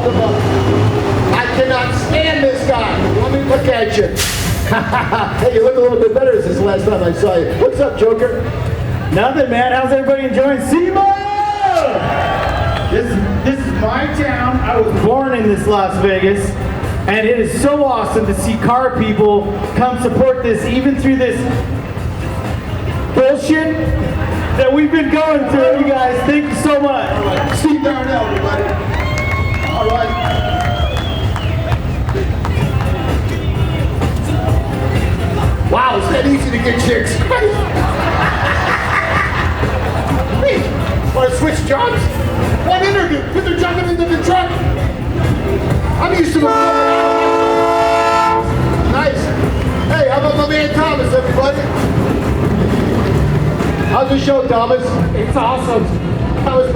love the mother. I cannot stand this guy. Let me look at you. Hey, you look a little bit better since the last time I saw you. What's up, Joker? Nothing, man. How's everybody enjoying SEMA? This is my town. I was born in this Las Vegas, and it is so awesome to see car people come support this, even through this bullshit that we've been going through. You guys, thank you so much. All right. Steve Darnell, everybody. All right. Wow, it's that easy to get chicks. Hey, want to switch jobs? One interview, put their jumping into the truck. I'm used to it. Nice. Hey, how about my man Thomas, everybody? How's the show, Thomas? It's awesome. How was